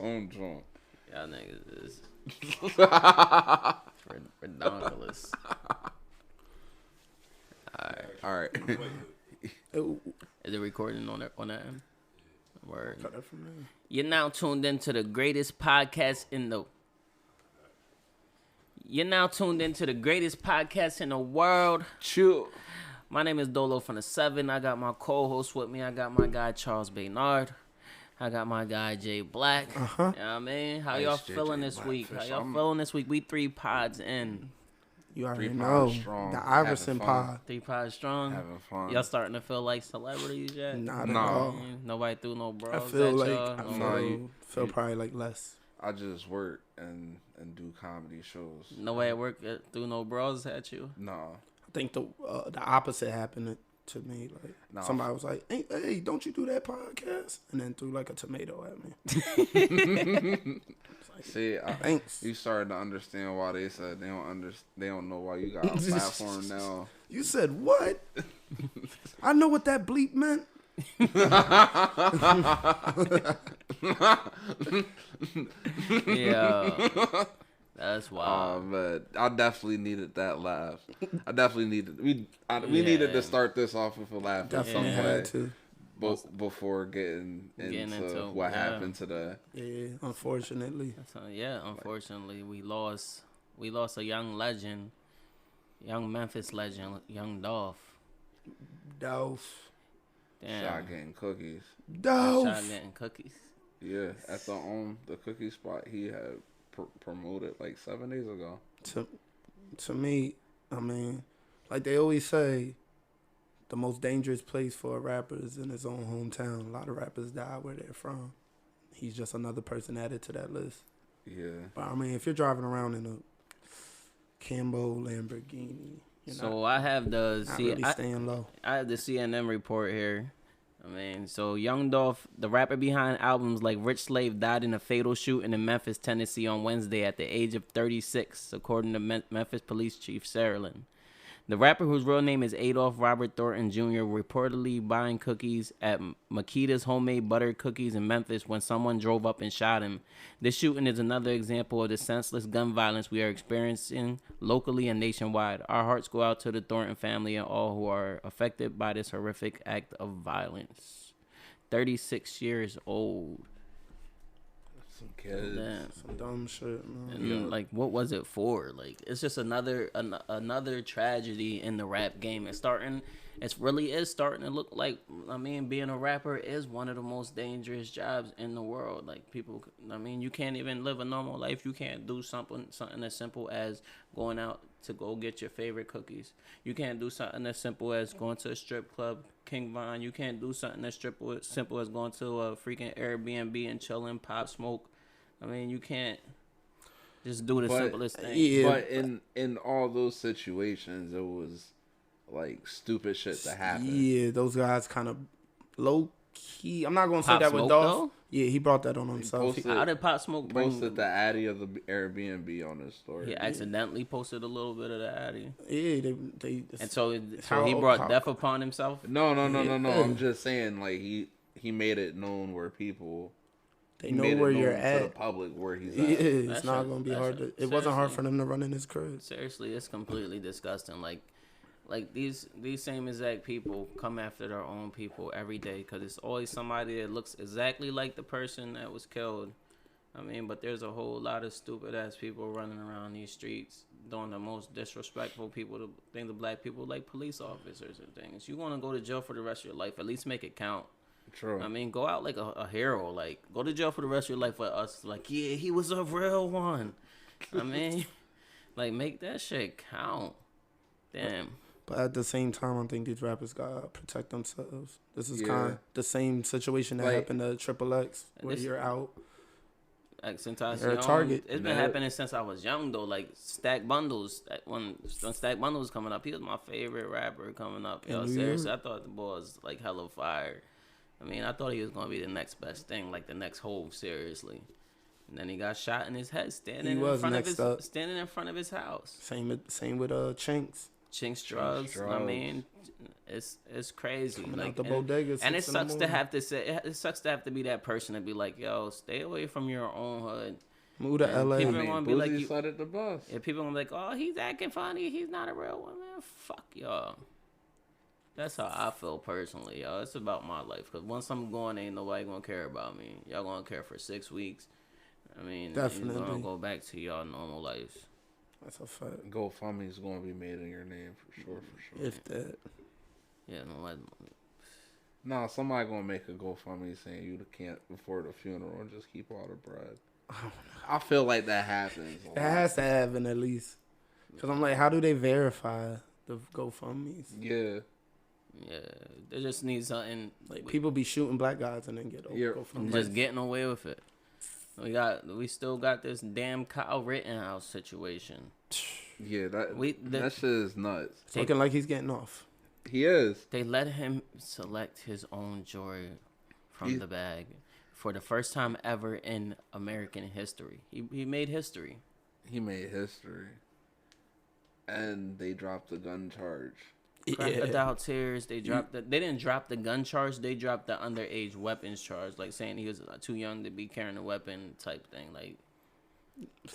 own joint. Y'all niggas is redonkulous. Alright. Is it recording on that end? Word. Cut that from there. You're now tuned into the greatest podcast in the. You're now tuned into the greatest podcast in the world. Chill. My name is Dolo from the 7. I got my co-host with me. I got my guy Charles Baynard. I got my guy Jblack. You know what I mean? How y'all feeling this week? How y'all feeling this week? We 3 pods in. You already 3 know. pods strong. The Iverson pod. 3 pods strong. Having fun. Y'all starting to feel like celebrities yet? Not at No. all. Nobody threw no bros I feel at like y'all. feel probably like less. I just work and do comedy shows. Nobody at work threw no bros at you? No. I think the opposite happened to me. Like No. somebody was like, "Hey, don't you do that podcast?" And then threw like a tomato at me. See, Thanks. you started to understand why they said they don't know why you got a platform now. You said what? I know what that bleep meant. Yeah. That's wild. But I definitely needed that laugh. I definitely needed we needed to start this off with a laugh. Definitely had to. Before getting into what happened today. Yeah, unfortunately. Unfortunately, we lost a young legend, young Memphis legend, Young Dolph. Dolph. Damn. Shot getting cookies. Dolph. Shot getting cookies. Yeah, at the cookie spot he had promoted like 7 days ago. To me, I mean, like they always say, the most dangerous place for a rapper is in his own hometown. A lot of rappers die where they're from. He's just another person added to that list. Yeah. But I mean, if you're driving around in a Cambo Lamborghini, I have the staying low. I have the CNN report here. I mean, so Young Dolph, the rapper behind albums like Rich Slave, died in a fatal shooting in Memphis, Tennessee on Wednesday at the age of 36, according to Memphis Police Chief Saraland. The rapper, whose real name is Adolph Robert Thornton Jr., reportedly buying cookies at Makita's Homemade Butter Cookies in Memphis when someone drove up and shot him. This shooting is another example of the senseless gun violence we are experiencing locally and nationwide. Our hearts go out to the Thornton family and all who are affected by this horrific act of violence. 36 years old. Some kids. Some dumb shit, man. And like, what was it for? Like, it's just another tragedy in the rap game. It really is starting to look like, I mean, being a rapper is one of the most dangerous jobs in the world. Like, people, I mean, you can't even live a normal life. You can't do something as simple as going out to go get your favorite cookies. You can't do something as simple as going to a strip club, King Von. You can't do something as simple as going to a freaking Airbnb and chilling, pop smoke. I mean, you can't just do the simplest thing. Yeah. But in all those situations, it was like stupid shit to happen. Yeah, those guys kind of low key. I'm not gonna say Pop that with Smoke, Dolph. though? Yeah, he brought that on himself. How did Pop Smoke bring? Posted the Addy of the Airbnb on his story. He accidentally posted a little bit of the Addy. Yeah, they And so he brought death upon himself? No. I'm just saying, like he made it known where people. They know where you're at. To the public where he's yeah, at. it's not gonna be hard to. It wasn't hard for them to run in his crib. Seriously, it's completely disgusting. Like these same exact people come after their own people every day because it's always somebody that looks exactly like the person that was killed. I mean, but there's a whole lot of stupid ass people running around these streets doing the most disrespectful things to black people, like police officers and things. You want to go to jail for the rest of your life? At least make it count. True. I mean, go out like a hero. Like, go to jail for the rest of your life for us. Like, yeah, he was a real one. I mean, like, make that shit count. Damn. But at the same time, I think these rappers gotta protect themselves. This is Yeah. kind of the same situation that happened to Triple X, where you're out. Like, since I was You're a young, target. it's been happening since I was young, though. Like, Stack Bundles, when Stack Bundles was coming up, he was my favorite rapper coming up. Yo, seriously, I thought the boy was, like, hella fire. I mean, I thought he was going to be the next best thing, like the next Hove, seriously. And then he got shot in his head standing in front of his house. Same with Chinks. Chinks drugs. I mean, it's crazy. Coming like out the bodega, and it 6 in the sucks to morning. have to say. It sucks to have to be that person to be like, yo, stay away from your own hood. Move to And LA. people I mean, gonna be like, Boozy you, said it the best. yeah, people gonna be like, oh, he's acting funny. He's not a real one, man. Fuck y'all. That's how I feel personally, y'all. It's about my life. Cause once I'm gone, ain't nobody gonna care about me. Y'all gonna care for 6 weeks. I mean, Definitely. you're gonna go back to y'all normal lives. That's a fact. GoFundMe is going to be made in your name for sure. If that. Yeah, no, Nah, somebody going to make a GoFundMe saying you can't afford a funeral and just keep all the bread. I feel like that happens. It has to happen at least. Because I'm like, how do they verify the GoFundMes? Yeah. yeah, they just need something. Like, people be shooting black guys and then get GoFundMes. Just getting away with it. We still got this damn Kyle Rittenhouse situation. Yeah, that shit is nuts. It's looking like he's getting off. He is. They let him select his own jewelry from the bag for the first time ever in American history. He made history. He made history. And they dropped the gun charge. Crocodile Tears. They didn't drop the gun charge. They dropped the underage weapons charge, like saying he was too young to be carrying a weapon type thing. Like,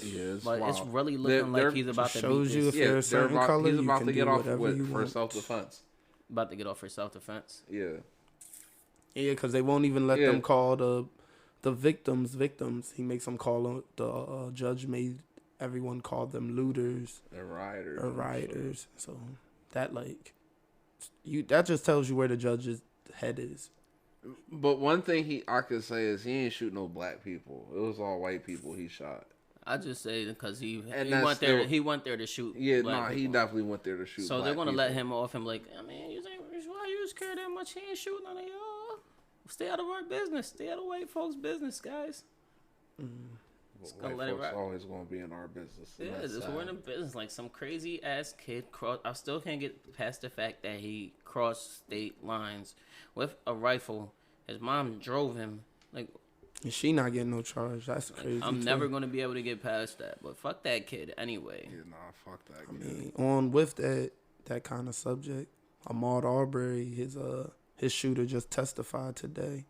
yeah, but wild. it's really looking like he's about to shows beat you this. if you're a certain color, he's you about can to do get off whatever you for want. self-defense. About to get off for self-defense. Yeah. Yeah, because they won't even let them call the victims. He makes them call the judge made everyone call them looters Or rioters. or rioters. So that that just tells you where the judge's head is. But one thing I could say is he ain't shoot no black people. It was all white people he shot. I just say because he that's went there to shoot. Yeah, black he people. definitely went there to shoot. So black they're gonna people. let him off him like, I mean, you think why you just care that much? He ain't shooting none of y'all. Stay out of our business. Stay out of white folks' business, guys. Just gonna let it rock. Always gonna be in our business. Yeah, we're in a business. Like some crazy ass kid I still can't get past the fact that he crossed state lines with a rifle. His mom drove him. Like, And she not getting no charge. That's crazy. I'm never gonna be able to get past that. But fuck that kid anyway. Yeah, nah, fuck that. I mean, on with that kind of subject, Ahmaud Arbery, his shooter just testified today,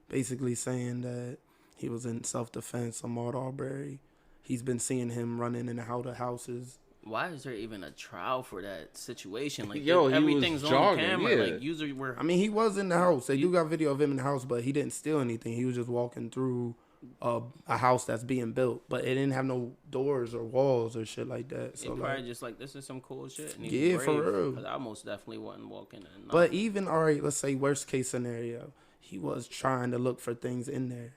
basically saying that he was in self-defense. Ahmaud Arbery, he's been seeing him running in and out of houses. Why is there even a trial for that situation? Like, Yo, everything's he was on jogging, camera. yeah. Like, usually I mean, he was in the house. They do got video of him in the house, but he didn't steal anything. He was just walking through a house that's being built, but it didn't have no doors or walls or shit like that. So he probably just like, this is some cool shit. And yeah, for real. Because I most definitely wasn't walking in. But even, all right, let's say worst case scenario, he was trying to look for things in there.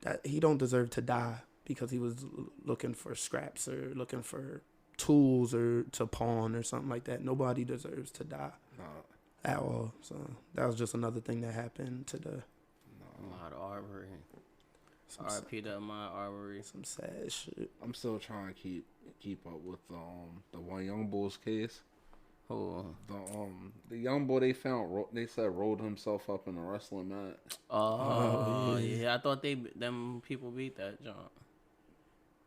That he don't deserve to die because he was looking for scraps or looking for tools or to pawn or something like that. Nobody deserves to die at all. So that was just another thing that happened today. Ahmaud Arbery. R.I.P. to Ahmaud Arbery. Some sad shit. I'm still trying to keep up with the one Young Bulls case. Who? The young boy they said rolled himself up in a wrestling match. Oh yeah. I thought them people beat that John.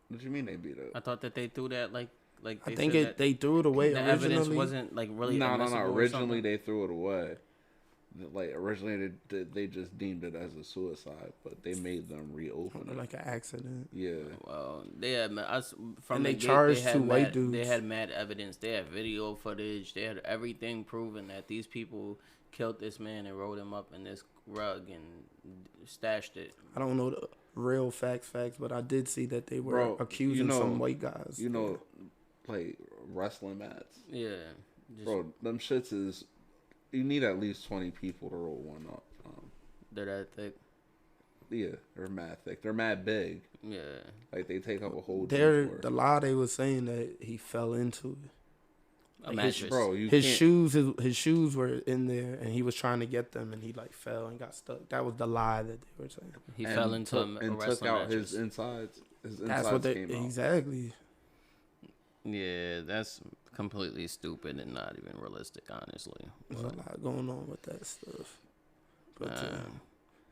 What do you mean they beat it? I thought that they threw that like I think they threw it away the originally. evidence wasn't like really No. admissible or Originally something. they threw it away. Like originally they just deemed it as a suicide, but they made them reopen it. Like an accident. Yeah. Well, they had from And the they gate, charged had two white mad, dudes. They had mad evidence. They had video footage. They had everything proven that these people killed this man and rolled him up in this rug and stashed it. I don't know the real facts, but I did see that they were accusing some white guys. Play wrestling mats. Yeah. Bro, them shits is... You need at least 20 people to roll one up. They're that thick. Yeah, they're mad thick. They're mad big. Yeah. Like, they take up a whole The lie they was saying that he fell into it. A mattress. His shoes were in there, and he was trying to get them, and he like fell and got stuck. That was the lie that they were saying. He fell into a and wrestling took out mattress. his insides. His That's insides what they came out. exactly. Yeah, that's completely stupid and not even realistic, honestly. There's a lot going on with that stuff. But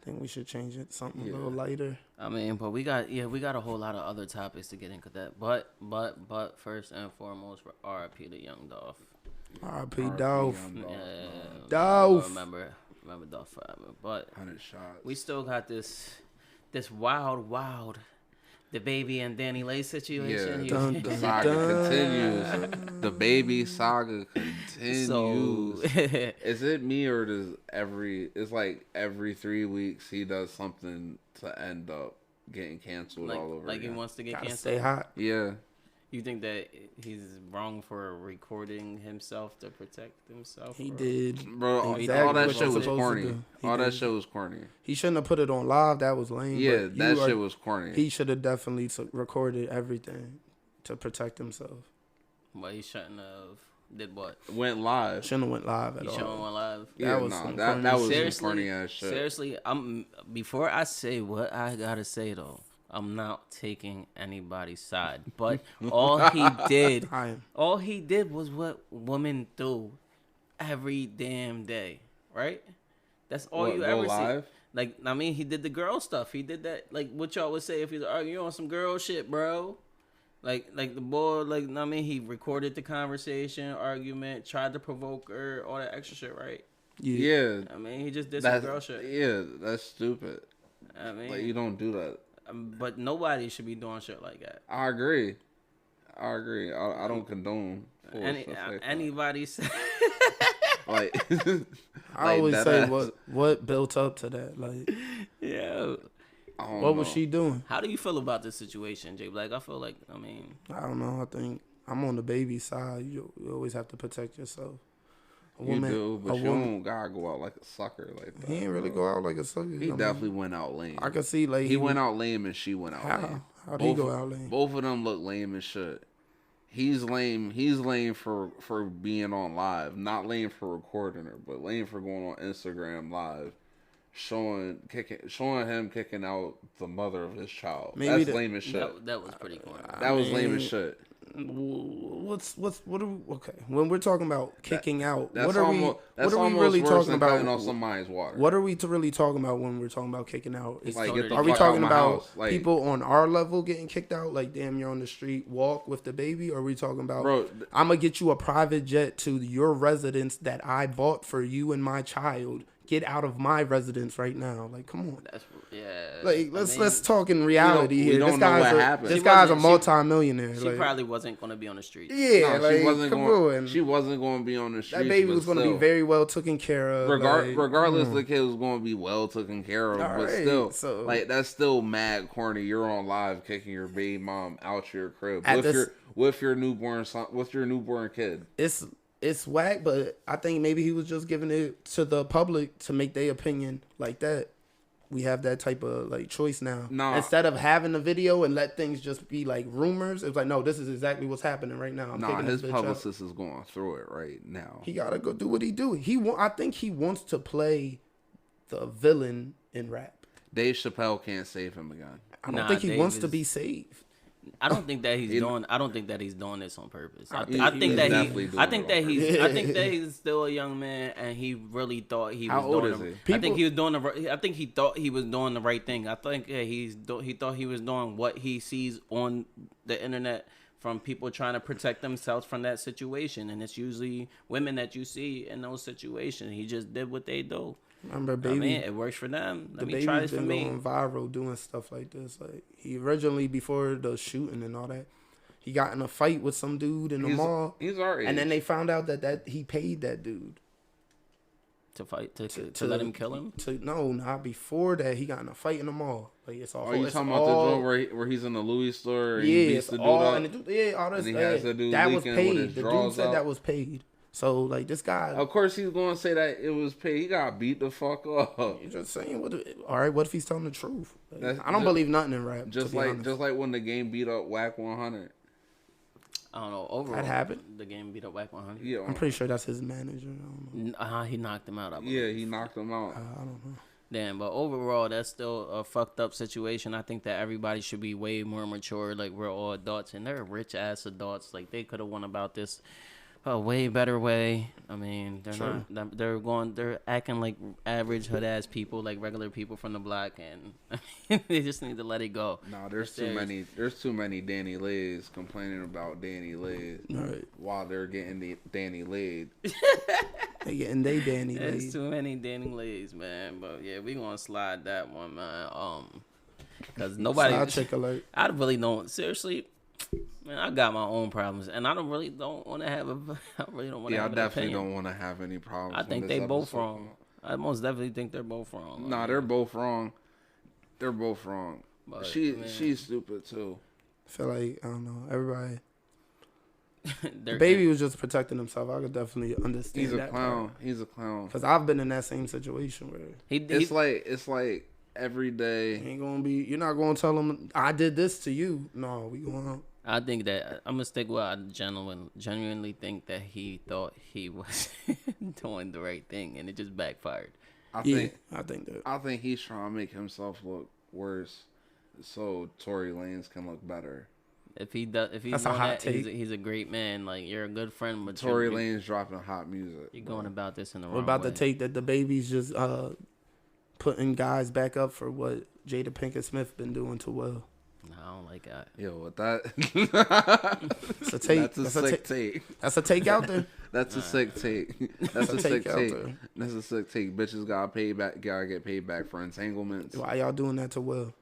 I think we should change it something a little lighter. I mean, but we got a whole lot of other topics to get into that. But first and foremost, R.I.P. to Young Dolph. R.I.P. Dolph. Dolph. Remember Dolph forever. But 100 shots. we still got this wild DaBaby and DaniLeigh situation. Yeah, the saga continues. DaBaby saga continues. So, is it me or does it's like every 3 weeks he does something to end up getting canceled all over like again. He wants to get Gotta canceled? stay hot. Yeah. You think that he's wrong for recording himself to protect himself? He did. Bro, exactly all that what shit you're was supposed to corny. do. All that shit was corny. He shouldn't have put it on live. That was lame. Yeah, that shit was corny. He should have definitely recorded everything to protect himself. But he shouldn't have did what? Went live. Shouldn't have went live at all. He shouldn't have went live. Yeah, that was some corny ass shit. Seriously, before I say what I gotta say though, I'm not taking anybody's side. But all he did was what women do every damn day, right? That's all you ever see. Like, I mean, he did the girl stuff. He did that, like, what y'all would say if he's arguing on some girl shit, bro. Like the boy, like, I mean, he recorded the conversation, argument, tried to provoke her, all that extra shit, right? Yeah. I mean, he just did some girl shit. Yeah, that's stupid. I mean, like, you don't do that. But nobody should be doing shit like that. I agree. I don't condone. Anybody say like I always say what built up to that. Like, yeah. What was she doing? How do you feel about this situation, Jblack? I feel like, I mean, I don't know. I think I'm on the baby side. You always have to protect yourself. You do, but you don't gotta go out like a sucker like that. He ain't really go out like a sucker. He definitely went out lame. I can see like he went out lame and she went out lame. How did he go out lame? Both of them look lame as shit. He's lame. He's lame for being on live, not lame for recording her, but lame for going on Instagram live, showing him kicking out the mother of his child. That's lame as shit. That was pretty corny. That was lame as shit. What are we, okay? When we're talking about kicking out, what are we really talking about? Cutting off somebody's water. What are we really talking about when we're talking about kicking out? Are we talking about people on our level getting kicked out? Like, damn, you're on the street, walk with DaBaby? Or are we talking about, I'm gonna get you a private jet to your residence that I bought for you and my child? Get out of my residence right now. Like, come on. Like, let's talk in reality here. This guy's a multi-millionaire. She probably wasn't going to be on the street. Yeah, she wasn't going to be on the street. That baby was going to be very well taken care of. Regardless, the kid was going to be well taken care of. But still, like, that's still mad corny. You're on live kicking your baby mom out your crib with your newborn son, with your newborn kid. It's whack, but I think maybe he was just giving it to the public to make their opinion like that. We have that type of like choice now. Instead of having the video and let things just be like rumors, it's like, no, this is exactly what's happening right now. His publicist is going through it right now. He gotta go do what he do. I think he wants to play the villain in rap. Dave Chappelle can't save him again. I don't think he wants to be saved. I don't think that he's doing. I don't think that he's doing this on purpose. I think that he's still a young man, and he really thought he was. How old is he? I think he was doing I think he thought he was doing the right thing. I think he thought he was doing what he sees on the internet from people trying to protect themselves from that situation, and it's usually women that you see in those situations. He just did what they do. Remember, baby, it works for them. Let me try this for me. Going viral doing stuff like this. Like, he originally, before the shooting and all that, he got in a fight with some dude in the mall. He's our age. And then they found out that he paid that dude to fight to let him kill him. Not before that. He got in a fight in the mall. Like, it's all. Are you talking about the joint where he's in the Louis store? And he beats the dude up? All this. And he has the dude that was paid. The dude said that was paid. So, like, this guy... Of course he's going to say that it was paid. He got beat the fuck up. You're just saying, all right, what if he's telling the truth? Like, I don't believe nothing in rap, just like when the game beat up Whack 100. I don't know. Overall, that happened? The game beat up Whack 100? Yeah. I'm pretty sure that's his manager. I don't know. He knocked him out, I believe. Yeah, he knocked him out. I don't know. Damn, but overall, that's still a fucked up situation. I think that everybody should be way more mature. Like, we're all adults, and they're rich-ass adults. Like, they could have won about this a way better way. I mean, they're True. not. They're acting like average hood ass people, like regular people from the block, and they just need to let it go. No, there's too many. There's too many DaniLeighs complaining about DaniLeigh Right. while they're getting the DaniLeigh. They getting they Danny There's Leigh. too many DaniLeighs, man. But yeah, we gonna slide that one, man. Cause nobody. Side chick alert. I really don't. Seriously, man, I got my own problems, and I don't want to have a. I really don't want to. Yeah, I have an definitely opinion. don't want to have any problems. I when think this they both episode wrong. comes out. I most definitely think they're both wrong. Nah, they're both wrong. They're both wrong. But, man, She's stupid too. I feel like I don't know. Everybody. they're- Baby was just protecting himself. I could definitely understand. He's a that clown. He's a clown. Because I've been in that same situation where It's like every day. ain't gonna be. You're not gonna tell him I did this to you. No, we going. I think that I'm gonna stick with. I genuinely think that he thought he was doing the right thing, and it just backfired. I Yeah, think. I think that. I think he's trying to make himself look worse, so Tory Lanez can look better. If he's That's a doing hot that, take. he's a great man. Like, you're a good friend, but Tory you're, Lanez dropping hot music. you're going about this in the What wrong about way. the take that DaBaby's just putting guys back up for what Jada Pinkett Smith been doing to Will? No, I don't like that. Yo, with that, It's a take. that's a sick take. That's a take out there. That's a sick take. That's a Take sick out take. there. That's a sick take. Bitches gotta get paid back for entanglements. Why y'all doing that to Will?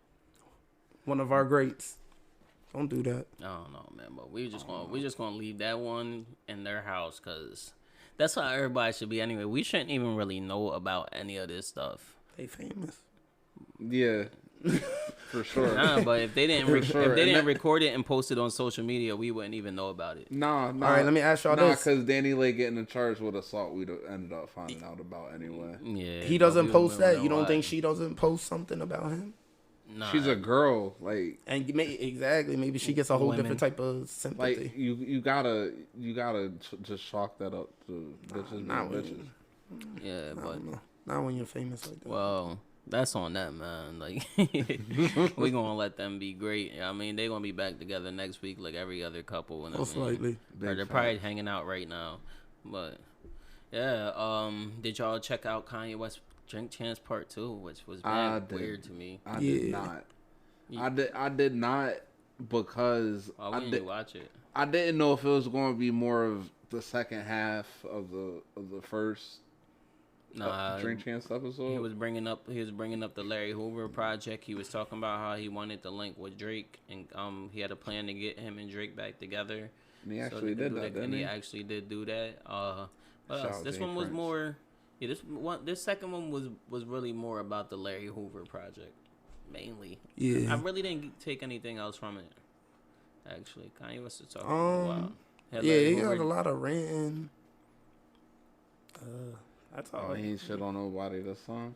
One of our greats. Don't do that. I don't know, man. But we just gonna leave that one in their house, cause that's how everybody should be anyway. We shouldn't even really know about any of this stuff. They famous. Yeah, for sure. Nah, but if they didn't For if sure. they And didn't that- record it and post it on social media, we wouldn't even know about it. Nah. All right, let me ask y'all this. Because DaniLeigh getting charged with assault, we'd have ended up finding out about anyway. Yeah, He but doesn't we post wouldn't that. You know don't why. think she doesn't post something about him? Nah, She's a girl, like Exactly. Maybe she gets a whole Women. different type of sympathy. like you gotta just chalk that up to bitches Not being when, bitches. yeah, I but don't know. Not when you're famous like that. well, that's on them, man. Like, we gonna let them be great. I mean, they gonna be back together next week, like every other couple. And Most I mean, likely. or Big they're probably hanging out right now. But yeah, did y'all check out Kanye West Drink Chance Part 2, which was I mad did. weird to me. I did Yeah. not. You- I did not because Why wouldn't you watch it? I didn't know if it was going to be more of the second half of the first Nah, Drink Chance episode. he was bringing up the Larry Hoover project. He was talking about how he wanted to link with Drake, and he had a plan to get him and Drake back together. and he So actually they could did do that, didn't and he? he actually did do that. What Shout else? out This Jay one was Prince. more. Yeah, this second one was really more about the Larry Hoover project, mainly. I Yeah. really didn't take anything else from it. Actually, Kanye West was talking. Wow. Yeah, he had a lot of ranting. That's all. Oh, he ain't shit on nobody this song.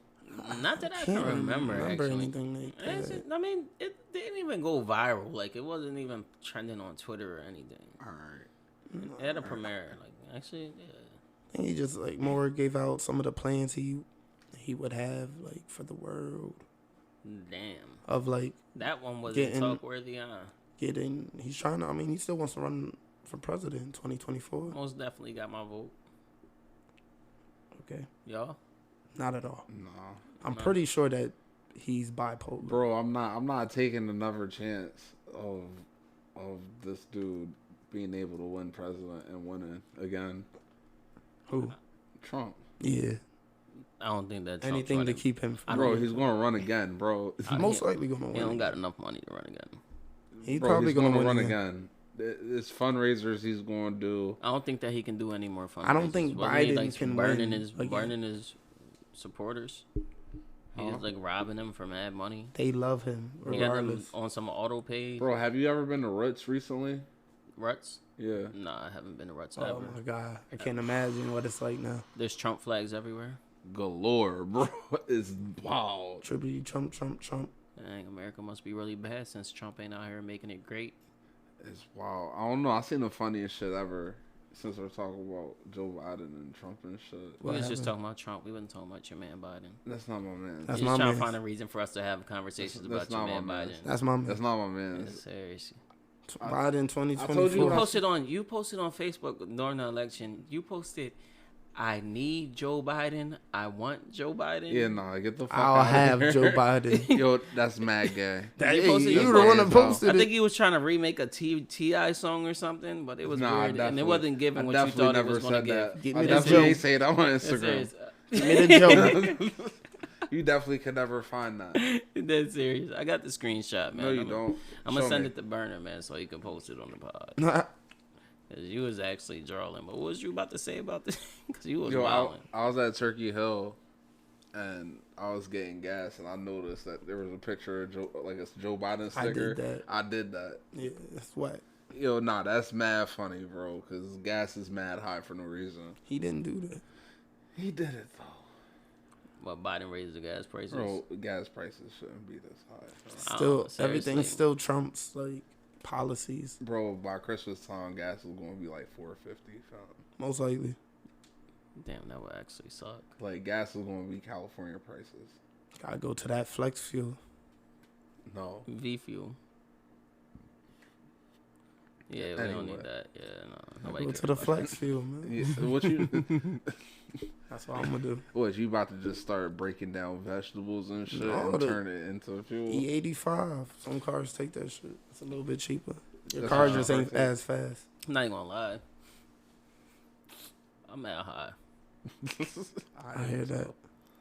Not that I Can't can remember. Actually. anything like It's that. just- I mean, it didn't even go viral. Like, it wasn't even trending on Twitter or anything. All right. It had a premiere. Like, actually, yeah. I think he just like more gave out some of the plans he would have like for the world Damn. of like That one wasn't Getting- talk worthy, huh? getting. He's trying to. I mean, he still wants to run for president in 2024. Most definitely got my vote. Okay, Y'all? not at all. No, I'm No. pretty sure that he's bipolar. bro, I'm not taking another chance of this dude being able to win president and winning again. Who? Trump. Yeah. I don't think that Trump's Anything to running. keep him. I From, Bro, don't- he's going to run again, bro. I- most likely gonna He win. don't got enough money to run again. He's Bro, probably he's gonna, gonna win run again. again. It's fundraisers he's going to do. I don't think that he can do any more fun. I don't think Biden can burning win his again. burning his supporters. He Huh? was like robbing them for mad money. They love him He had them regardless. on some auto pay. Bro, have you ever been to Roots recently? Ruts? Yeah. Nah, I haven't been to Ruts Oh ever. my god, I can't imagine what it's like now. There's Trump flags everywhere. Galore, bro. It's wild. Tribute Trump. Dang, America must be really bad since Trump ain't out here making it great. It's wild. I don't know. I seen the funniest shit ever since we're talking about Joe Biden and Trump and shit. We was just happened? talking about Trump. We wasn't talking about your man Biden. That's not my man. That's You're my just trying man. to find a reason for us to have conversations That's about your not man my man. Biden. That's my man. That's not my man. Seriously. Biden I 2024. told You posted on Facebook during the election. You posted, "I need Joe Biden. I want Joe Biden." Yeah, nah, get the fuck I'll out have of here. Joe Biden. Yo, that's mad gay. You posted- you you the one posted- that posted I it. think he was trying to remake a T.I. song or something, but it was Nah, weird, and it wasn't giving what you thought it was going to give. Give I me the definitely joke. ain't say that on That's Instagram. serious. Give me the joke. You definitely could never find that. That's serious. I got the screenshot, man. No, you don't. I'm gonna Show send me. it to Burner, man, so he can post it on the pod. Nah, Cause you was actually drawing. But what was you about to say about this? Cause you was Yo, wilding. I was at Turkey Hill, and I was getting gas, and I noticed that there was a picture of a Joe Biden sticker. I did that. Yeah, that's what. Yo, nah, that's mad funny, bro, because gas is mad high for no reason. He didn't do that. He did it, though. But Biden raised the gas prices. Bro, gas prices shouldn't be this high. Still, seriously. everything still trumps like policies. Bro, by Christmas time, gas is going to be like $4.50, fam. Most likely. Damn, that would actually suck. Like, gas is going to be California prices. Gotta go to that flex fuel. No. V fuel. Yeah, we don't need that. Yeah, no. Nobody Go cares to the about flex fuel, man. Yeah, what you... That's what I'm gonna do. What, you about to just start breaking down vegetables and shit No, and turn it into fuel? E85. Some cars take that shit. It's a little bit cheaper. Your That's car what just I'm ain't saying. as fast. I'm not even gonna lie. I'm at high. I hear that.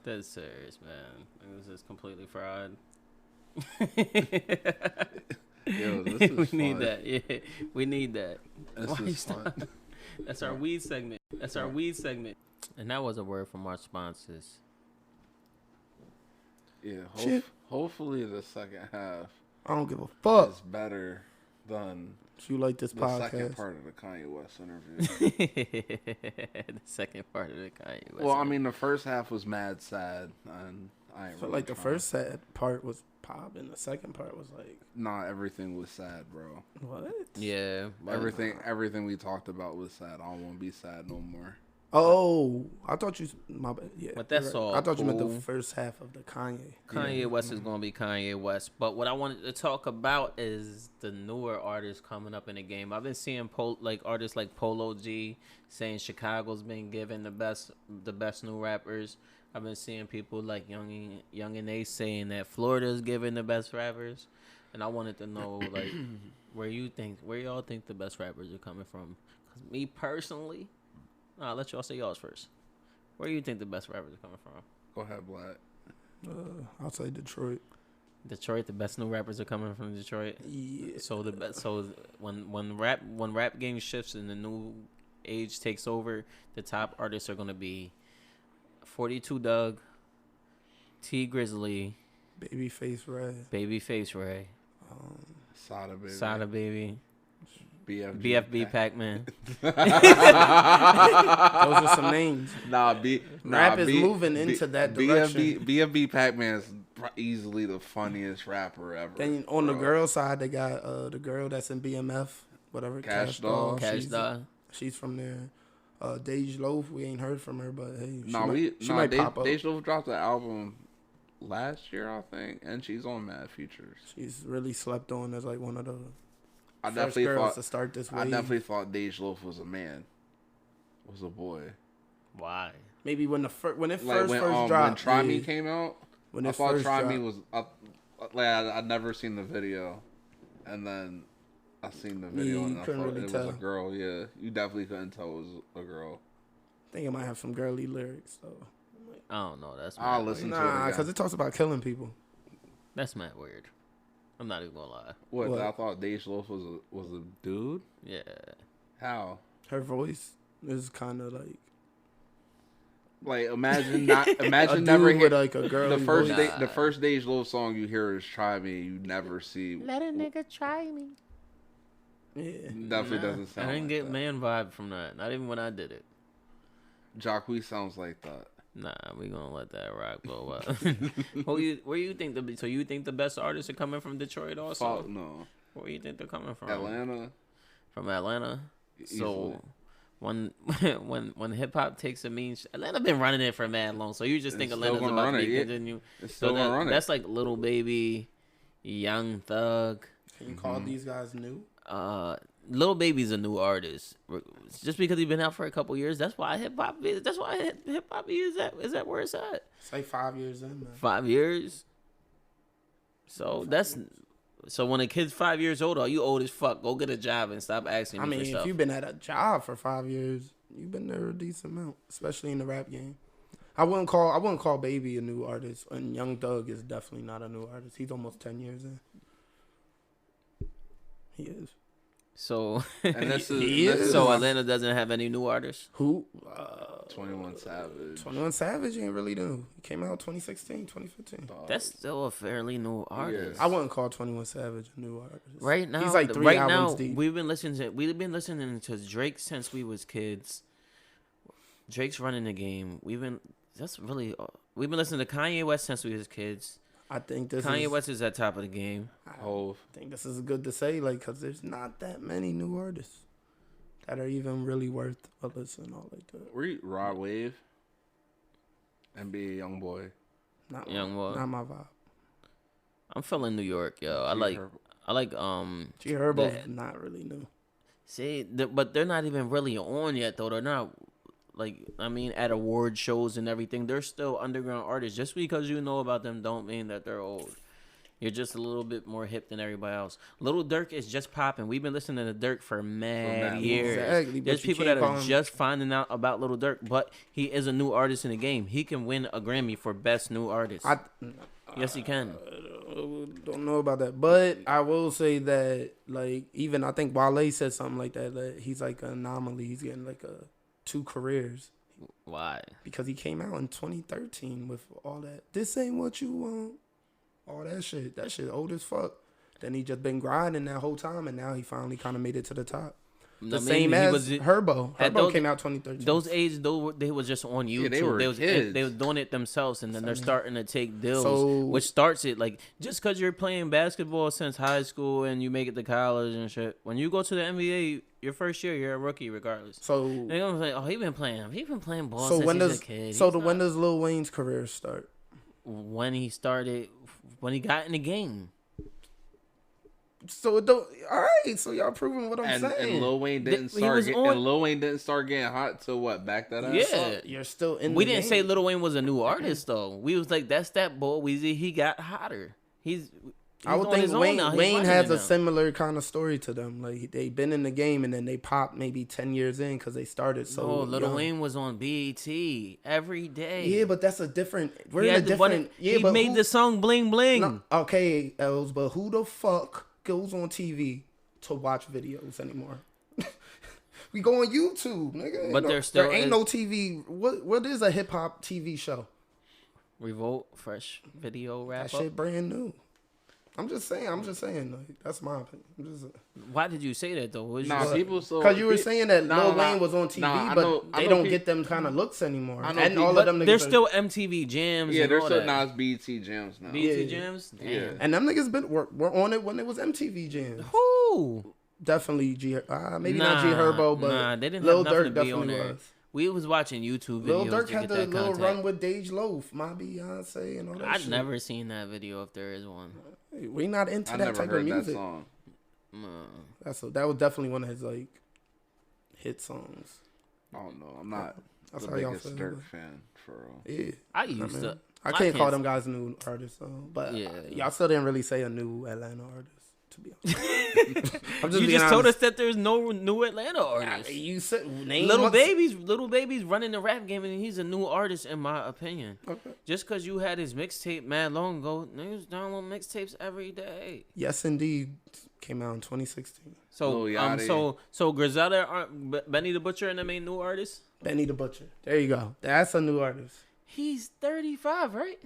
That's serious, man. It was just completely fried. Yo, this is we need fun. that. Yeah, we need that. This Why you is stop? fun. That's our weed segment. That's our weed segment. And that was a word from our sponsors. Yeah, Shit. hopefully the second half I don't give a fuck. is better than If you like this the second podcast. part of the Kanye West interview. The second part of the Kanye West. Well, I mean, the first half was mad sad, and I ain't I felt really like the trying. first sad part was pop, and the second part was like, Nah, everything was sad, bro. what? yeah, but Everything we talked about was sad. I don't want to be sad no more. Oh, I thought you. My bad. Yeah, But that's you're right. all I thought you meant cool. the first half of the Kanye. Kanye West is gonna be Kanye West. But what I wanted to talk about is the newer artists coming up in the game. I've been seeing artists like Polo G saying Chicago's been given the best new rappers. I've been seeing people like Young and Ace saying that Florida's giving the best rappers. And I wanted to know like where y'all think the best rappers are coming from. 'Cause me personally, I'll let y'all say y'all's first. Where do you think the best rappers are coming from? Go ahead, Black. I'll say Detroit. Detroit, the best new rappers are coming from Detroit. Yeah. So the best. So when rap game shifts and the new age takes over, the top artists are gonna be 42 Doug, T Grizzly, Babyface Ray. Babyface Ray, Sada baby. Sada Baby, BFB Pac-Man. Those are some names. Rap is moving into that direction. BFB Pac-Man is easily the funniest rapper ever. Then on the girl side, they got the girl that's in BMF, whatever. Cash Doll. Cash Doll. She's from there. DaLeigh, we ain't heard from her, but hey, she might pop up. DaBaby dropped the album last year, I think, and she's on Mad Features. She's really slept on as like one of the I first definitely girls thought to start this I wave. definitely thought DaBaby was a man, was a boy. Why? Maybe when it Like first when dropped. Try Me yeah. came out, When I it thought first Try dropped. Me was I'd never seen the video, and then I seen the video you and I couldn't thought really it tell. was a girl. Yeah, you definitely couldn't tell it was a girl. I think it might have some girly lyrics though. I don't know. That's I'll mad listen weird. to it Nah, again. because it talks about killing people. That's mad weird. I'm not even gonna lie. What? What? I thought DaBaby was a dude. Yeah. How? Her voice is kind of like Imagine a never dude hear with like a girly the first voice. the first DaBaby song you hear is "Try Me." You never see. Let a nigga try me. Yeah. Definitely doesn't sound. I didn't like get that. man vibe from that. Not even when I did it. Jacquees sounds like that. Nah, we gonna let that rock blow up. Where you think so you think the best artists are coming from Detroit also? Fuck no. Where you think they're coming from? Atlanta. From Atlanta. Easily. So when hip hop takes a mean, Atlanta been running it for mad long. So you just think It's still Atlanta's gonna about run to it, be yeah. continue. It's still gonna run it. That's like Little Baby, Young Thug. Can you call these guys new? Lil Baby's a new artist. Just because he's been out for a couple years, that's why hip hop is at where it's at. It's like 5 years in, man. 5 years. So so when a kid's 5 years old, you old as fuck. Go get a job and stop asking me for stuff. If you've been at a job for 5 years, you've been there a decent amount, especially in the rap game. I wouldn't call Baby a new artist, and Young Thug is definitely not a new artist. He's almost 10 years in. He is. So, and so Atlanta doesn't have any new artists? Who? 21 Savage. 21 Savage ain't really new. He came out 2016, 2015. That's still a fairly new artist. I wouldn't call 21 Savage a new artist. Right now, he's like 3 albums deep. We've been listening to Drake since we was kids. Drake's running the game. We've been listening to Kanye West since we was kids. I think Kanye West is at top of the game. I think this is good to say, like, because there's not that many new artists that are even really worth a listen. All like that. Rod Wave, NBA YoungBoy. Not my vibe. I'm feeling New York, yo. I like G Herbo's not really new. See, but they're not even really on yet, though. They're not. At award shows and everything, they're still underground artists. Just because you know about them don't mean that they're old. You're just a little bit more hip than everybody else. Lil Durk is just popping. We've been listening to Durk for mad years. Exactly, there's people that are just finding out about Lil Durk, but he is a new artist in the game. He can win a Grammy for Best New Artist. Yes, he can. Don't know about that, but I will say that, like, even I think Wale said something like that he's like an anomaly. He's getting like 2 careers. Why? Because he came out in 2013 with all that. This ain't what you want. All that shit. That shit old as fuck. Then he just been grinding that whole time, and now he finally kind of made it to the top. Same as Herbo. Herbo came out 2013. Those age, they was just on YouTube. Yeah, they was doing it themselves, and then they're starting to take deals, which starts it. Like, just because you're playing basketball since high school and you make it to college and shit, when you go to the NBA, your first year, you're a rookie regardless. So they're gonna say, "Oh, he been playing ball since he's a kid." When does Lil Wayne's career start? When he got in the game. So it don't. All right, so y'all proving what I'm saying. And Lil Wayne didn't start getting hot till what? Back that up. Yeah, so you're still in. We didn't say Lil Wayne was a new artist though. We was like, that's that boy Weezy. He got hotter. I would think Wayne has a similar kind of story to them. Like, they been in the game and then they popped maybe 10 years in because they started so. Oh, Lil Wayne was on BET every day. Yeah, but that's a different. He made the song Bling Bling. No, okay, Els, but who the fuck goes on TV to watch videos anymore? We go on YouTube, nigga. But there ain't no TV. What is a hip hop TV show? Revolt, Fresh Video Wrap That shit brand new. I'm just saying. Like, that's my opinion. Why did you say that though? Because you were saying that Lil Wayne was on TV, but they don't get them kind of looks anymore. And all of them niggas. There's still MTV Jams. Yeah, there's still now it's BET Jams now. BET Jams. Damn. Yeah. And them niggas were on it when it was MTV Jams. Who? Definitely not G Herbo, but they didn't Lil have Durk to be definitely on there. was. We was watching YouTube videos. Lil Durk to had get the that little contact. run with Dej Loaf, my Beyonce, and all that shit. I've never seen that video if there is one. We not into that type of music. That song. That was definitely one of his like hit songs. I don't know. I'm not That's the how y'all biggest feel. Dirk fan for real. Yeah, I used to. I can't call them guys new artists, though. But yeah. Y'all still didn't really say a new Atlanta artist, to be honest. You just told us that there's no new Atlanta artists. You said Little Baby's running the rap game, and he's a new artist in my opinion. Okay. Just because you had his mixtape mad long ago, niggas download mixtapes every day. Yes, indeed, came out in 2016. So Griselda, Benny the Butcher, and them ain't new artists. Benny the Butcher, there you go. That's a new artist. He's 35, right?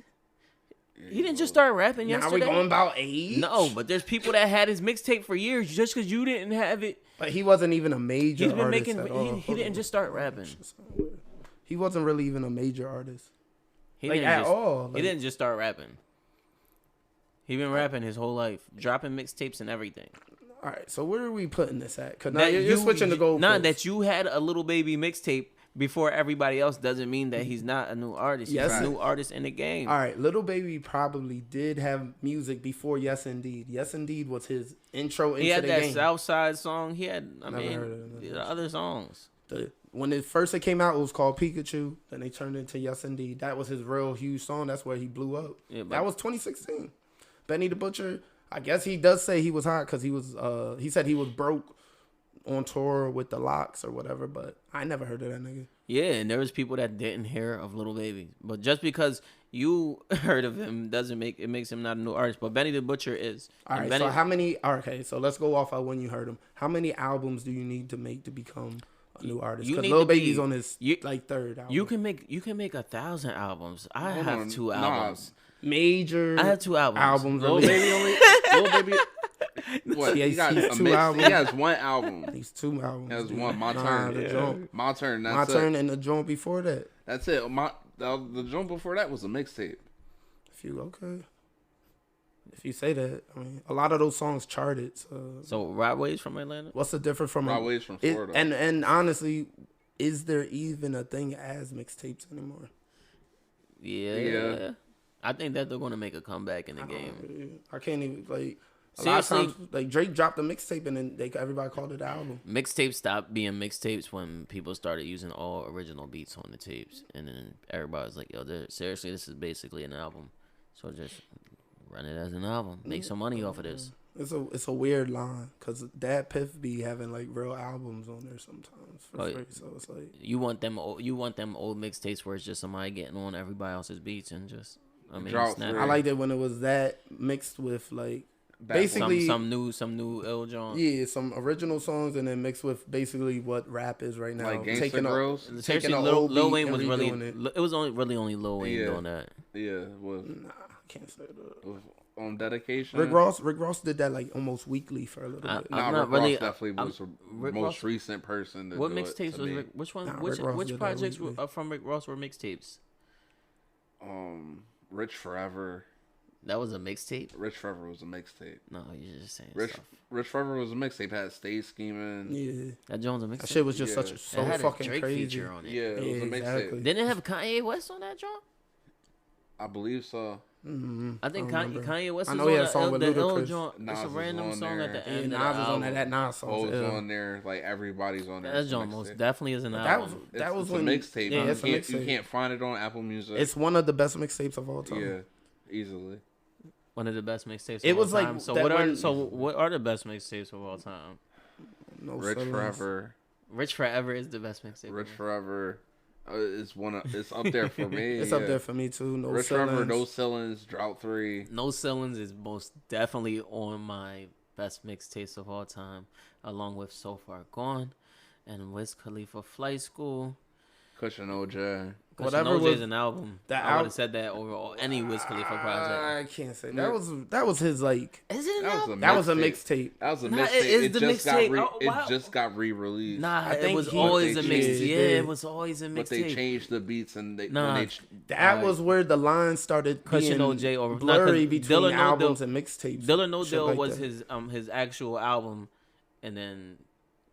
He didn't just start rapping yesterday. Now we going about age? No, but there's people that had his mixtape for years just because you didn't have it. But he wasn't even a major artist at all. He didn't just start rapping. He wasn't really even a major artist. He didn't just start rapping. He been rapping his whole life, dropping mixtapes and everything. All right, so where are we putting this at? Because now you're switching to gold. That you had a Little Baby mixtape before everybody else doesn't mean that he's not a new artist. He's Yes. a new artist in the game. All right, Lil Baby probably did have music before Yes Indeed. Yes Indeed was his intro into He had the that game. Southside song. He had, Never heard of it. the other songs. When it first came out, it was called Pikachu. Then they turned it into Yes Indeed. That was his real huge song. That's where he blew up. Yeah, but- that was 2016. Benny the Butcher, I guess he does say he was hot because he was. He said he was broke on tour with the Locks or whatever. But I never heard of that nigga. Yeah, and there was people that didn't hear of Lil Baby. But just because you heard of him doesn't make him not a new artist. But Benny the Butcher is. All right, so how many? Okay, so let's go off of when you heard him. How many albums do you need to make to become a new artist? You Because need Lil to be- Baby's on his third album. You can make 1,000 albums. I Hold have on, 2 nah. albums. major. I have 2 albums. Lil released. Baby only. Lil Baby. What? Yeah, He got he's a 2 mix. albums. He has 1 album. He's 2 albums. He has dude. 1. My turn. The Yeah. joint. My turn. My That's turn, it. and the joint before that. That's it. The joint before that was a mixtape. If you say that, I mean, a lot of those songs charted. So Rod Wave's from Atlanta? What's the difference from Rod Wave's from Florida. and honestly, is there even a thing as mixtapes anymore? Yeah. I think that they're going to make a comeback in the game. I can't even like. A Seriously? lot of times, like Drake dropped a mixtape and then everybody called it an album. Mixtapes stopped being mixtapes when people started using all original beats on the tapes. And then everybody was like, yo, seriously, this is basically an album. So just run it as an album. Make some money off of this. It's a weird line because Dad Piff be having like real albums on there sometimes for free. So it's like you want them old mixtapes where it's just somebody getting on everybody else's beats and just snap. I liked it when it was that mixed with like basically some new Lil Jon. Yeah, some original songs and then mixed with basically what rap is right now. Like Gangsta Girls. Seriously, taking Lil Wayne was really it. it was only Lil Wayne doing that. Yeah, with Nah, I can't say that. on Dedication. Rick Ross did that like almost weekly for a little bit. Nah, not Rick really- Ross definitely was the Rick most Ross- recent person. To What do it mixtapes to was me. Rick? Which one? Nah, which Rick Ross which did that projects weekly. from Rick Ross were mixtapes? Rich Forever. That was a mixtape. Rich Forever was a mixtape. No, you're just saying Rich stuff. Forever was a mixtape. Had Stay Scheming. Yeah, That Jones a mixtape. that shit was just Yeah. so It had fucking a Drake crazy. feature on it. Yeah, it was a mixtape. exactly. Didn't it have Kanye West on that joint? I believe so. I think I don't remember. Kanye West I was know he on had a song with the Ill Ludacris. joint. Nas It's a was random on song there. at the Yeah, end Nas of the was on album. there. That Nas song. Hoes on there. Like everybody's on there. That It's a joint most mixtape. definitely is an That was album. that was It's when a mixtape. Yeah, you it's a can't you mixtape. can't find it on Apple Music. It's one of the best mixtapes of all time. yeah, easily. One of the best mixtapes. It of was all like time. So that what are the best mixtapes of all time? No Rich Ceilings. Forever. Rich Forever is the best mixtape. Rich Forever. It's up there for me. It's up there for me too. No Rich Ceilings. Forever, No Ceilings, Drought 3. No Ceilings is most definitely on my best mixtapes of all time, along with So Far Gone and Wiz Khalifa Flight School. Cushion OJ. Whatever Whatever was- was an album. that I would al- have said that over any Wiz Khalifa project. I can't say that was his like Is it an album? that was a mixtape. mixtape. That was a Nah, mixtape. it is It the just got mixtape. Oh, wow. it just got re-released. Nah, I it think was he- always a But they mix. changed it. Yeah, Yeah. it was always a But they mixtape. changed the beats and they Nah. when they That was where the line started Cushion being OJ over blurry nah, 'cause between Dilla No albums Deal- and mixtapes. Dilla No Shit Deal like was that. his actual album, and then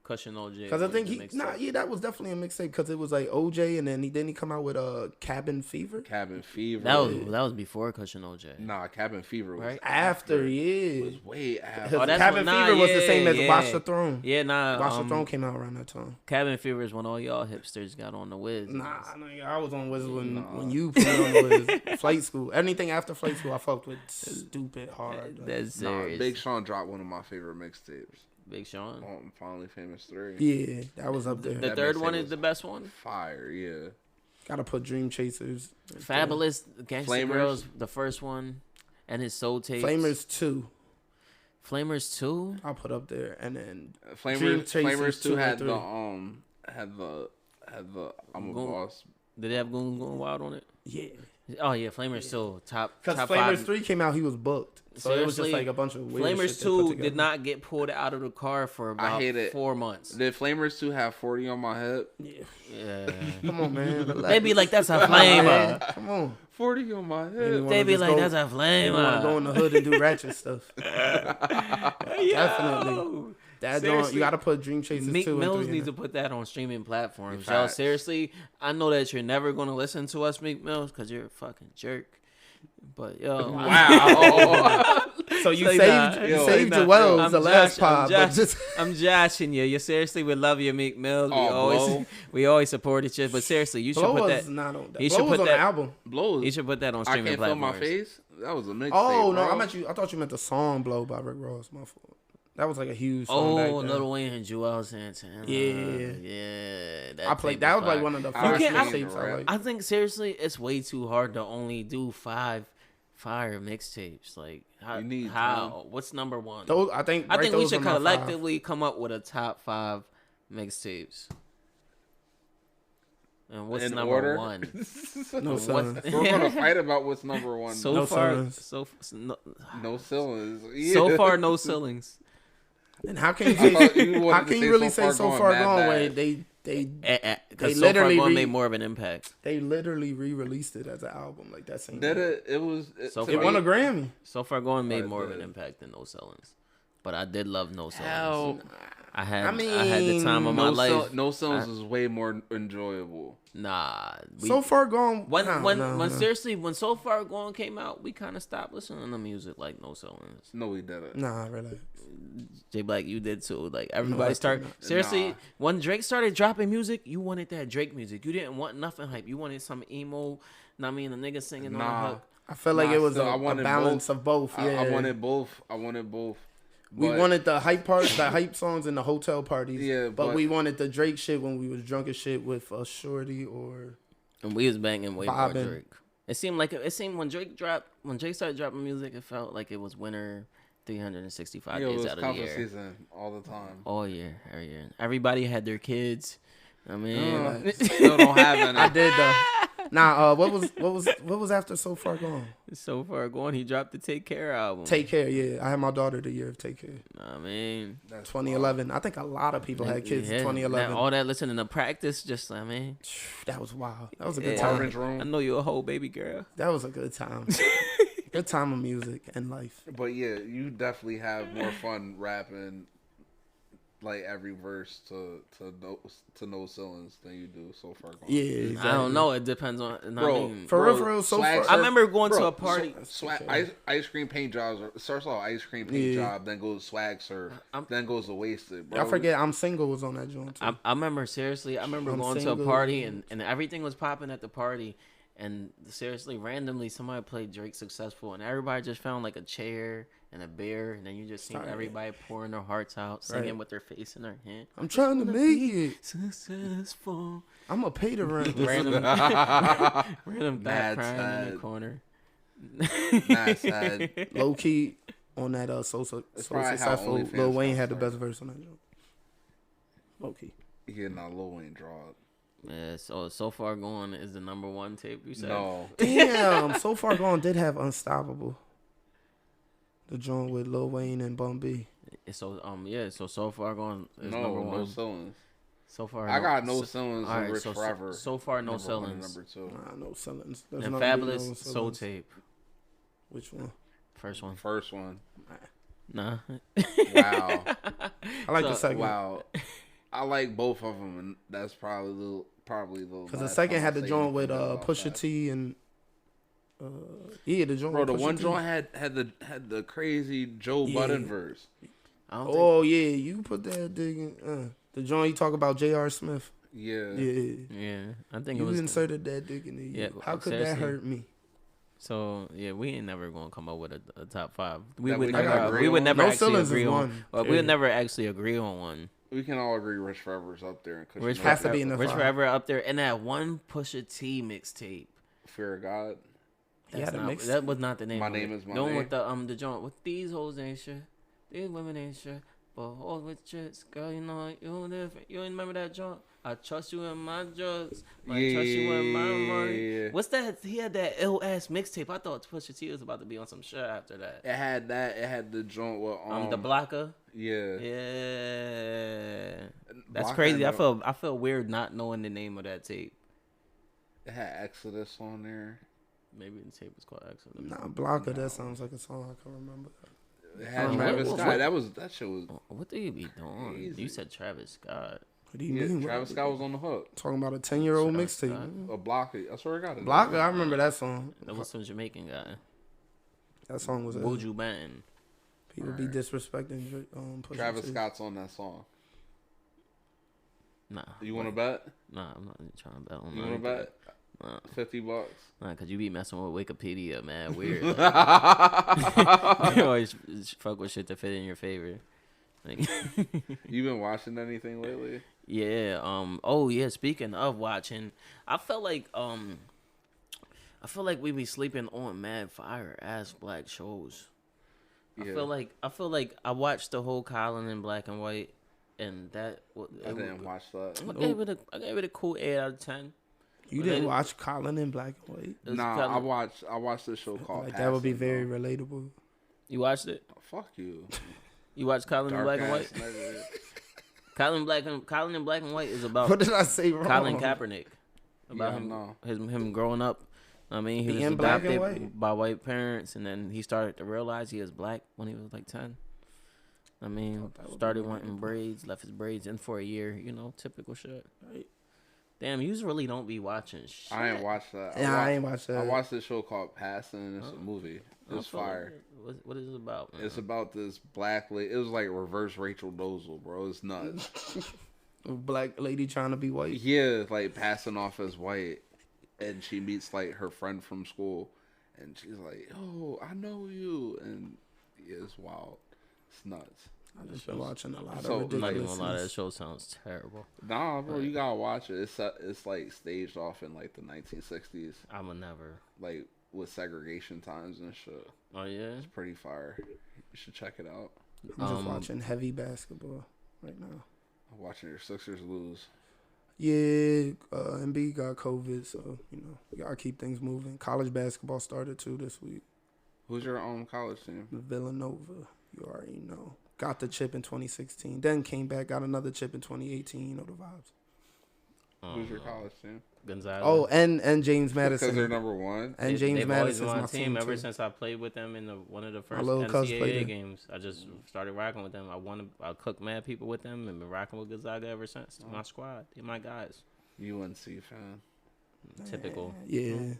Cushion OJ. Because I was think the mixtape. that was definitely a mixtape because it was like OJ and then he come out with Cabin Fever. Cabin Fever. That was before Cushion OJ. Nah, Cabin Fever was Right? After, It yeah. was way His after. Oh, that's Cabin what- nah, Fever was the same as yeah. Watch the Throne. Yeah, nah. Watch the Throne came out around that time. Cabin Fever is when all y'all hipsters got on the Wiz. Nah, nigga, I was on Wiz when you put it on Wiz. Flight School. Anything after Flight School, I fucked with stupid hard. Like, That's Nah, serious. Big Sean dropped one of my favorite mixtapes. Big Sean. On Finally Famous 3. yeah, that was up there. The That third mixtape one is was the best one. Fire, yeah. Gotta put Dream Chasers. Fabulous Gangsta Flamers. Girls, the first one, and his Soul Tapes. Flamers 2, Flamers 2. I'll put up there, and then Flamers Chasers 2 2 had and the I'm a Goon- boss. Did they have Goon Going Wild on it? yeah, Oh yeah, Flamers 2. Top because top Flamers 5. 3 came out, he was booked, so it was just Seriously? like a bunch of weird shit Flamers they put 2 together. did not get pulled out of the car for about hate it. 4 months. Did Flamers 2 have 40 on my hip? Yeah, Yeah. come on, man. Relax. They be like, that's a Man, flamer. come on. 40 on my You hip. wanna They be just like, go- that's a You want to go in flamer. the hood and do ratchet stuff. Yo. Definitely. That joint, Seriously. you gotta put Dream Chasers Meek 2 and 3 Mills in needs it. to put that on streaming platforms. Yo, Facts. seriously, I know that you're never gonna listen to us, Meek Mills, because you're a fucking jerk. But yo, Wow. So you Say saved, nah. you Yo, saved say nah. Joel's I'm the last joshing, I'm pod, but joshing. just I'm joshing you. You seriously, we love you, Meek Mills. Oh, We always support each other. But seriously, you should Blow put was that. not on that. He Blow should was put on that- the album. Blows. You should put that on I streaming can't feel platforms. my face. That was a mixtape. Oh no, bro. I thought you meant the song "Blow" by Rick Ross. My fault. That was like a huge song back then. Lil Wayne and Joel Santana. Yeah. That I played. tape That was fire. like one of the You first can't- I- mixtapes I liked. I think seriously, it's way too hard to only do 5 fire mixtapes. Like You need how? What's number one? Those, I think we those should are my collectively come up with a top 5 mixtapes. And what's In number order? 1? five. No What's- son. We're gonna fight about what's number one. So No far, ceilings. No ceilings. Yeah. so far, no ceilings. And how can you I thought say? you wanted How to can say you really So say Far so Gone far mad gone? bad. Way they Because so literally far gone made more of an impact. they literally re-released it as an album like that same. Did year. it? It was. So It won a Grammy. So far gone made Oh, it more of an did. impact than no ceilings. But I did love no ceilings. Hell, I had I the time of my no, life. no ceilings is way more enjoyable. Nah. So far gone. When seriously, when So Far Gone came out, we kind of stopped listening to music like no ceilings. No, we didn't. Nah, relax. Jblack, you did too. Like everybody I started. did not. Seriously, Nah. when Drake started dropping music, you wanted that Drake music. You didn't want nothing hype. You wanted some emo. Know what I mean, the nigga singing on the Nah. hook. I felt like Nah, it was still, I a wanted balance both. of both. Yeah, I wanted both. I wanted both. we But- wanted the hype part, the hype songs in the hotel parties. Yeah, but but- we wanted the Drake shit when we was drunk as shit with a shorty or. And we was banging way more Vibing. Drake. It seemed when Drake started dropping music, it felt like it was winter 365 Yo, it days was out of the conference year. season all the time. All year, every year. Everybody had their kids. I mean, Still don't have any. I did though. Nah, what was after So Far Gone? So Far Gone, he dropped the Take Care album. Take Care, yeah. I had my daughter the year of Take Care. I mean, That's 2011. I think a lot of people had kids in 2011. All that listening to practice, just I mean, That was wild. That was a good Yeah. time. Orange I Room. know you're a whole baby girl. That was a good time. Good time of music and life. But yeah, you definitely have more fun rapping like every verse to no ceilings than you do So Far Gone. Yeah, exactly. I don't know. It depends on. I Bro, mean, For real, So Swag Far. I remember going Bro, to a party. Swag, Okay. ice cream paint jobs. Starts off ice cream paint Yeah. job, then goes swag surf, then goes to wasted. Bro. I forget I'm Single was on that joint too. I remember seriously. I remember I'm going to a single. party and everything was popping at the party, and seriously, randomly, somebody played Drake Successful, and everybody just found like a chair and a beer, and then you just seen Sorry. everybody pouring their hearts out, singing Right. with their face in their hand. I'm trying to make it. Successful. I'm gonna pay the rent. Random, random Mad back crying in the sad. corner. Mad sad. Low key on that so probably how successful. OnlyFans Lil Wayne got had the started. best verse on that joint. Low key. Yeah, nah, Lil Wayne drawed. Yeah, so far gone is the number 1 tape you said. No, Damn, So Far Gone did have Unstoppable. The joint with Lil Wayne and Bun B. So so far gone is no, number no 1. ceilings. So far, I got no so- ceilings all and right, Rich so- Forever. so far, no Number one and ceilings. Number two. Nah, no ceilings. There's And not Fabulous really no Soul ceilings. Tape. Which one? First one. First one. Nah. Wow. I like the So- second. Wow. I like both of them, and that's probably the Because the second had the joint with Pusha T and the joint. Bro, with the Pusha one T. joint had the crazy Joe Yeah. Budden verse. I don't think, Oh yeah, you put that dig in. The joint you talk about J.R. Smith. Yeah. Yeah, yeah, I think it you was. inserted that dig in there. Yeah, How could seriously. that hurt me? So yeah, we ain't never gonna come up with a top 5. We That would we can never. agree We would on? never No actually ceilings agree is on. one. Well, we Yeah. would never actually agree on one. We can all agree Rich Forever's up there. And Rich Has to be in the Rich five. Forever up there, and that one Pusha T mixtape. Fear of God. He had a mix. That was not the name. My of Name it. Is My The one Name. with the joint with these hoes ain't shit, these women ain't shit, but all with chicks, girl, you know you different. You ain't remember that joint? I trust you in my drugs, I trust you in my money. Yeah. What's that? He had that ill ass mixtape. I thought Pusha T was about to be on some shit after that. It had that. It had the joint with The blocker. Yeah. Yeah, that's Block crazy. had I feel weird not knowing the name of that tape. It had Exodus on there. Maybe the tape was called Exodus. Nah, Blocker. That sounds like a song I can remember. It had Oh, Travis what- Scott. what- That shit was What do you be doing? Crazy. You said Travis Scott. What do you yeah, mean? Travis Scott was on the hook. Talking about a 10-year-old Travis Scott. mixtape. A blocker. I swear to God. Blocker, I remember that song. That was some Jamaican guy. That song was. Would you ban? People be disrespecting. Pusha Travis T. Scott's on that song. Nah. You want to bet? Nah, I'm not trying to bet on that. You want to bet? Nah. $50. Nah, cause you be messing with Wikipedia, man. Weird. You always fuck with shit to fit in your favor. Like, You been watching anything lately? yeah. Oh yeah. Speaking of watching, I feel like we be sleeping on mad fire ass black shows. Yeah. I feel like I watched the whole Colin in black and white, and that I didn't watch that. I gave it a cool 8 out of 10. You didn't watch Colin in black and white? It was Nah, kinda- I watched this show called Like that would be Passing, very bro. relatable. You watched it? Oh, fuck you. You watched Colin in black and white? Dark-ass nigga. Colin in black and white is about What did I say wrong? Colin Kaepernick. About Yeah, him, no. him growing up. I mean, he was Being black and adopted white? by white parents, and then he started to realize he was black when he was like 10. I mean, that would started be wanting braids, left his braids in for a year. You know, typical shit. Right. Damn, you really don't be watching shit. I ain't watched that. Yeah, I ain't watched that. I watched this show called Passing. It's a movie. It's fire. What is it about, man? It's about this black lady. It was like reverse Rachel Dolezal, bro. It's nuts. A black lady trying to be white. Yeah, like passing off as white, and she meets like her friend from school, and she's like, "Oh, I know you," and yeah, it's wild. It's nuts. I just been watching a lot So, of I'm not even ridiculous. gonna lie, that show sounds terrible. Nah, bro, you gotta watch it. It's like staged off in like the 1960s, I'ma never. like with segregation times and shit. Oh yeah. It's pretty fire. You should check it out. I'm just watching heavy basketball right now. I'm watching your Sixers lose. Yeah, Embiid got COVID, so we gotta keep things moving. College basketball started too this week. Who's your college team? Villanova, you already know. Got the chip in 2016, then came back, got another chip in 2018. You know the vibes. Who's your college team? Gonzaga. Oh, and James Because they're Madison. number one. And James They've always Madison's been my my team ever too. since I played with them in one of the first little cuz played NCAA it. games. I just started rocking with them. I cooked mad people with them and been rocking with Gonzaga ever since. My squad, they're my guys. UNC fan. Typical. Yeah.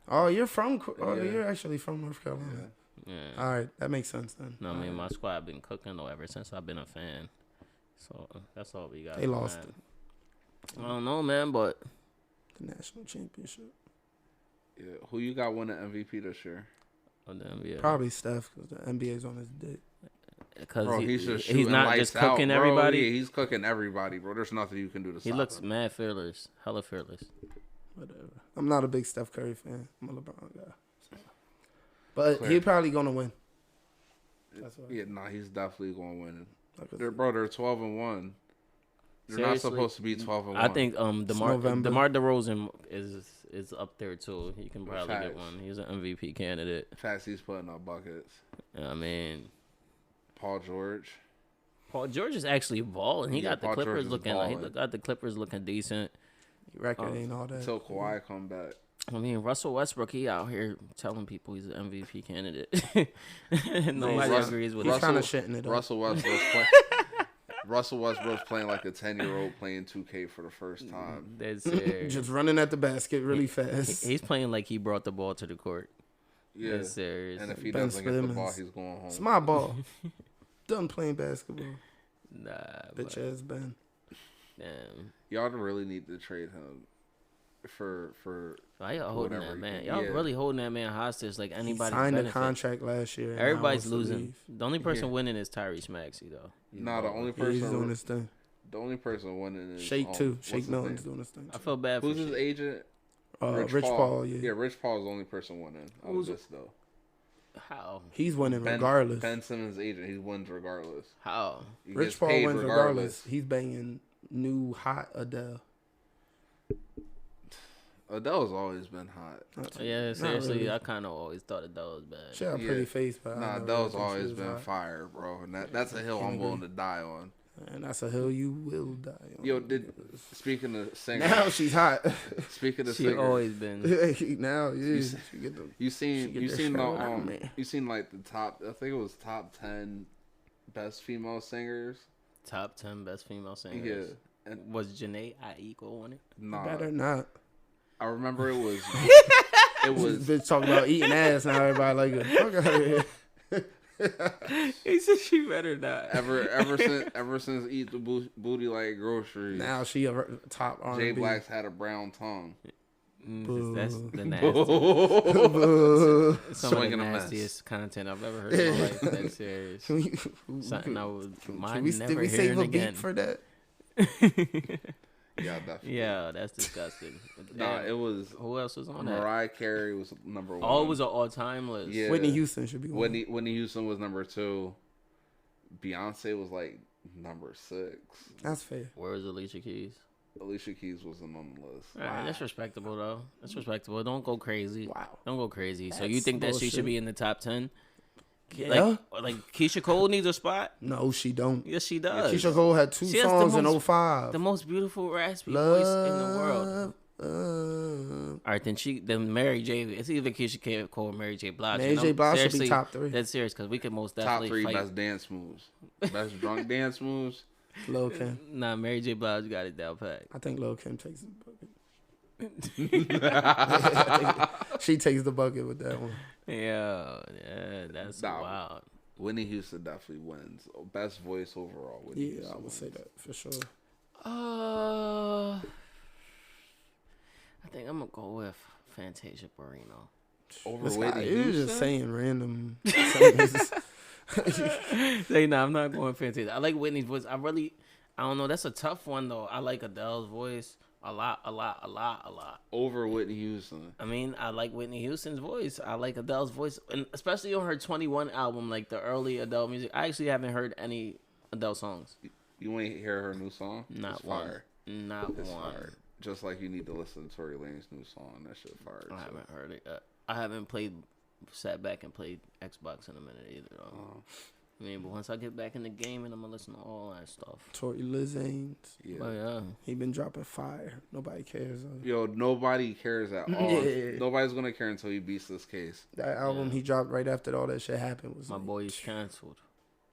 Oh, you're from? Oh, Yeah. you're actually from North Carolina. Yeah. All right, that makes sense then. No, I mean my squad been cooking though ever since I've been a fan. So that's all we got. They lost it. I don't know, man, but The national championship. Yeah. Who you got winning MVP this year? Probably Steph, because the NBA's on his dick. Because Bro, he's shooting not lights just cooking out, bro. everybody. Yeah, he's cooking everybody, bro. There's nothing you can do to He stop looks him. mad fearless, hella fearless. Whatever. I'm not a big Steph Curry fan. I'm a LeBron guy. So. But Clear. he's probably gonna win. That's what Yeah, nah, he's definitely going to win. like I They're, said. bro, they're 12-1. They're not Seriously? supposed to be 12-1. I think November. DeMar DeRozan is up there too. He can probably get Facts. one. He's an MVP candidate. Facts, he's putting up buckets. I mean, Paul George. Paul George is actually balling. He Yeah, got the Paul George Clippers is looking balling. got the Clippers looking decent. Record ain't all that. Until Kawhi come back. I mean, Russell Westbrook, he out here telling people he's an MVP candidate. Nobody Russ- agrees with He's it. kind of shitting it up. Russell Westbrook's playing like a 10-year-old playing 2K for the first time. That's serious. Just running at the basket really fast. He's playing like he brought the ball to the court. Yeah. That's serious. And if he Ben doesn't get the Simmons. ball, he's going home. It's my ball. Done playing basketball. Nah, Bitch but, ass Ben. damn. Y'all really need to trade him for Why y'all holding whatever that he man? can- Y'all yeah. really holding that man hostage like He anybody's signed a benefit. contract last year. and now Everybody's wants to losing. leave. The only person Yeah. winning is Tyrese Maxey though. He's Nah, the balling. only Yeah, he's doing person his thing. winning is Shake too. what's Shake his Milton's name? doing his thing. I Too. feel bad for Who's his Shake. agent? Rich Paul. Yeah. Yeah, Rich Paul is the only person winning. Out of this though. How? He's winning regardless. Ben Simmons' agent, he wins regardless. How? He Rich gets Paul paid wins regardless. He's banging new hot Adele. Adele's always been hot. Yeah, Not seriously, really. I kind of always thought Adele was bad. She got a Yeah. pretty face, but I Nah, never Adele's think she always was been hot. fire, bro. And that's a hill I'm willing to die on. And that's a hill you will die on. Yo, speaking of singers, Now she's hot. speaking of She singers, always been. Now, yeah. you seen like the top. I think it was top 10 best female singers. Top 10 best female singers. Yeah. And was Janae Aiko on it? nah, Better not. I remember it was. It was. Bitch talking about eating ass now. Everybody like it. Fuck out of here. He said she better not. Ever since Eat the Booty Like Groceries. Now she a top R&B. Jblack's had a brown tongue. That's the nastiest. Some of the nastiest content I've ever heard in my life. That's serious. Something I would mind never did we hearing save a again. beat for that? Yeah, definitely. Yeah, that's disgusting. Nah, it was. Who else was on that? Mariah Carey was number 1. Oh, it was an all-time list. Yeah. Whitney Houston should be one. Whitney Houston was number 2. Beyonce was like number 6. That's fair. Where was Alicia Keys? Alicia Keys wasn't on the list. All right, that's respectable though. That's respectable. Don't go crazy. Wow. Don't go crazy. So That's you think that she bullshit. should be in the top 10? Yeah. Like Keisha Cole needs a spot? No, she don't. Yes, she does. Keisha Cole had 2 She has songs the in most- 05. The most beautiful raspy voice in the world. Love. All right, then Mary J. It's either Keisha Cole or Mary J. Blige. Mary J. Blige should be top 3. That's serious because we could most Top definitely 3 fight. best dance moves. Best drunk dance moves. Lil Kim. Nah, Mary J. Blige got it down pat. I think Lil Kim takes the bucket. She takes the bucket with that one. Yeah, that's Nah. wild. Whitney Houston definitely wins. Best voice overall. Whitney Yeah, Houston I would say wins. that for sure. I think I'm gonna go with Fantasia Barrino. Over It's Whitney not- you Houston. just saying random things. Say no, I'm not going Fantasia. I like Whitney's voice. I don't know. That's a tough one though. I like Adele's voice a lot. Over Whitney Houston. I mean, I like Whitney Houston's voice. I like Adele's voice, and especially on her 21 album, like the early Adele music. I actually haven't heard any Adele songs. You ain't hear her new song? Not It's one. fire. Not It's one. fire. Just like you need to listen to Tory Lane's new song. That shit fire. I too. haven't heard it. I haven't sat back and played Xbox in a minute either. Though. I mean, but once I get back in the game, and I'm gonna listen to all that stuff. Tory Lanez. Yeah. Oh yeah. He been dropping fire. Nobody cares. Yo, nobody cares at all. Yeah. Nobody's gonna care until he beats this case. That album he dropped right after all that shit happened was My like, boy is canceled.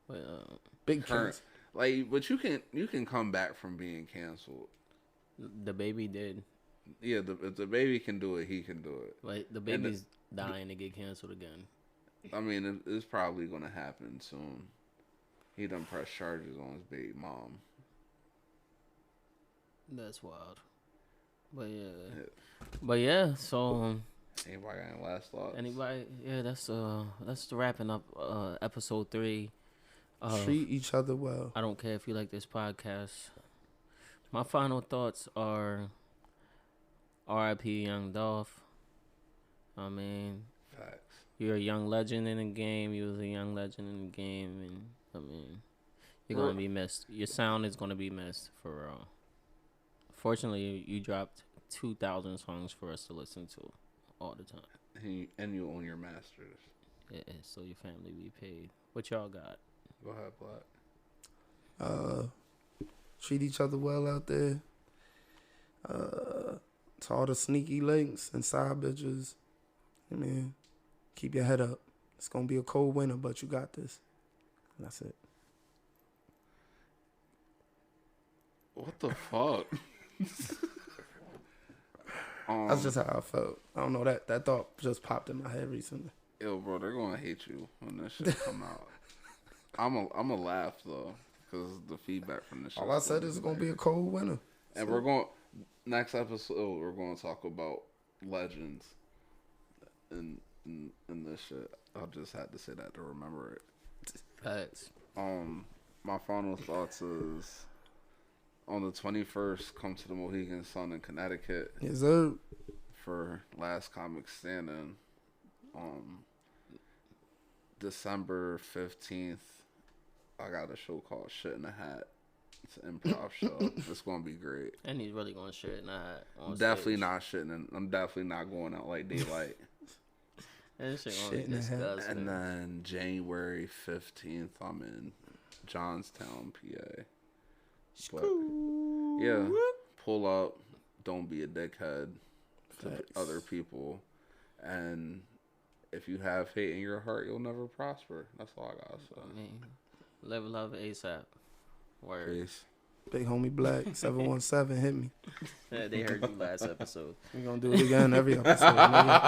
But big Current. chance. Like, but you can come back from being canceled. DaBaby did. Yeah, if the baby can do it, he can do it. Like the baby's dying to get canceled again. I mean, it's probably gonna happen soon. He done pressed charges on his baby mom. That's wild. But yeah. So Anybody got any last thoughts? anybody? Yeah, that's the wrapping up episode 3. Treat each other well. I don't care if you like this podcast. My final thoughts are R.I.P. Young Dolph. I mean, Facts. you're a young legend in the game. You was a young legend in the game, and I mean, you're gonna be missed. Your sound is gonna be missed for real. Fortunately, you dropped 2,000 songs for us to listen to all the time. And you own your masters. Yeah, so your family be paid. What y'all got? Go ahead, Black. Treat each other well out there. To all the sneaky links and side bitches. I mean, keep your head up. It's gonna be a cold winter, but you got this. And that's it. What the fuck? That's just how I felt. I don't know, that thought just popped in my head recently. Yo, bro, they're gonna hate you when this shit come out. I'm a laugh though, because the feedback from this shit. All I said is it's gonna be a cold winter. And we're going next episode. We're going to talk about legends and this shit. I just had to say that to remember it. Facts. My final thoughts is on the 21st, come to the Mohegan Sun in Connecticut Yes, sir. for Last Comic Standing. December 15th, I got a show called Shit in a Hat. It's an improv show. It's gonna be great. And he's really gonna shit in that on Definitely stage. not shitting. I'm definitely not going out like daylight. That shit gonna Shit in be the hat. disgusting. And then January 15th, I'm in Johnstown, PA. But yeah, pull up. Don't be a dickhead to other people. And if you have hate in your heart, you'll never prosper. That's all I gotta say. I mean, live love ASAP. Word. Peace. Big homie Black 717 hit me. Yeah, they heard you last episode. We're gonna do it again every episode. Nigga.